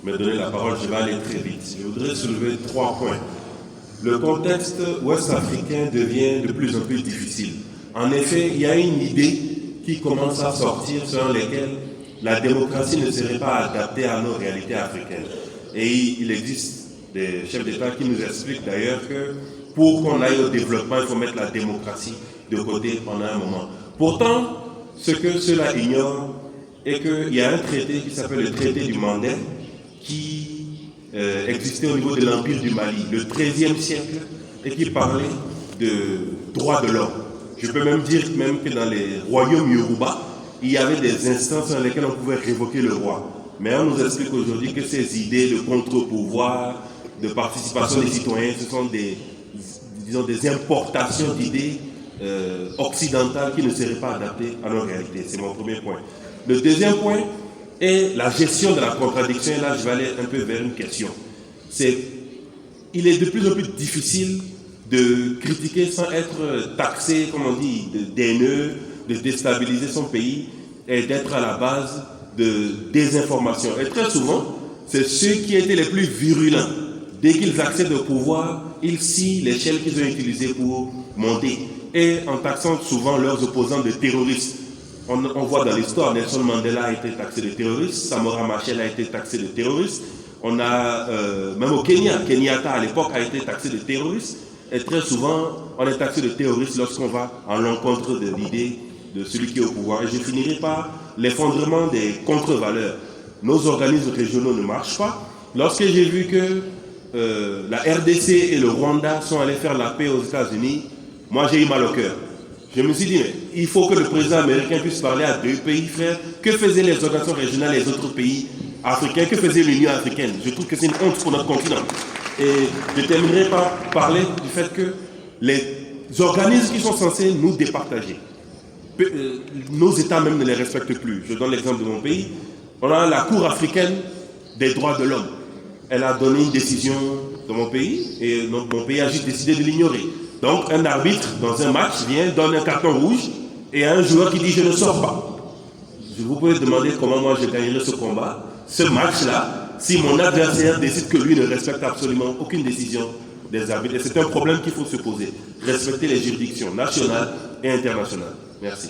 me donner la parole, je vais aller très vite. Je voudrais soulever 3 points. Le contexte ouest-africain devient de plus en plus difficile. En effet, il y a une idée qui commence à sortir selon laquelle la démocratie ne serait pas adaptée à nos réalités africaines. Et il existe des chefs d'État qui nous expliquent d'ailleurs que pour qu'on aille au développement, il faut mettre la démocratie de côté pendant un moment. Pourtant, ce que ceux-là ignorent est qu'il y a un traité qui s'appelle le traité du Mandé qui existait au niveau de l'Empire du Mali, le XIIIe siècle, et qui parlait de droits de l'homme. Je peux même dire même que dans les royaumes Yoruba, il y avait des instances dans lesquelles on pouvait révoquer le roi. Mais on nous explique aujourd'hui que ces idées de contre-pouvoir, de participation des citoyens, ce sont des importations d'idées occidentales qui ne seraient pas adaptées à nos réalités. C'est mon premier point. Le deuxième point est la gestion de la contradiction. Et là, je vais aller un peu vers une question. Il est de plus en plus difficile de critiquer sans être taxé, comme on dit, d'haineux, de déstabiliser son pays et d'être à la base de désinformation. Et très souvent, c'est ceux qui étaient les plus virulents. Dès qu'ils accèdent au pouvoir, ils scient l'échelle qu'ils ont utilisée pour monter. Et en taxant souvent leurs opposants de terroristes. On voit dans l'histoire, Nelson Mandela a été taxé de terroriste, Samora Machel a été taxé de terroriste. On a, même au Kenya, Kenyatta à l'époque a été taxé de terroriste. Et très souvent, on est taxé de terroriste lorsqu'on va en l'encontre de l'idée de celui qui est au pouvoir. Et je finirai par l'effondrement des contre-valeurs. Nos organismes régionaux ne marchent pas. Lorsque j'ai vu que la RDC et le Rwanda sont allés faire la paix aux États-Unis, moi j'ai eu mal au cœur. Je me suis dit, mais il faut que le président américain puisse parler à 2 pays frères. Que faisaient les organisations régionales et les autres pays africains? Que faisait l'Union africaine? Je trouve que c'est une honte pour notre continent. Et je terminerai par parler du fait que les organismes qui sont censés nous départager, nos États même ne les respectent plus. Je donne l'exemple de mon pays. On a la Cour africaine des droits de l'homme. Elle a donné une décision dans mon pays et donc mon pays a juste décidé de l'ignorer. Donc un arbitre dans un match vient, donne un carton rouge et un joueur qui dit je ne sors pas. Vous pouvez demander comment moi je gagnerai ce combat, ce match-là, si mon adversaire décide que lui ne respecte absolument aucune décision des arbitres. Et c'est un problème qu'il faut se poser. Respecter les juridictions nationales et internationales. Merci.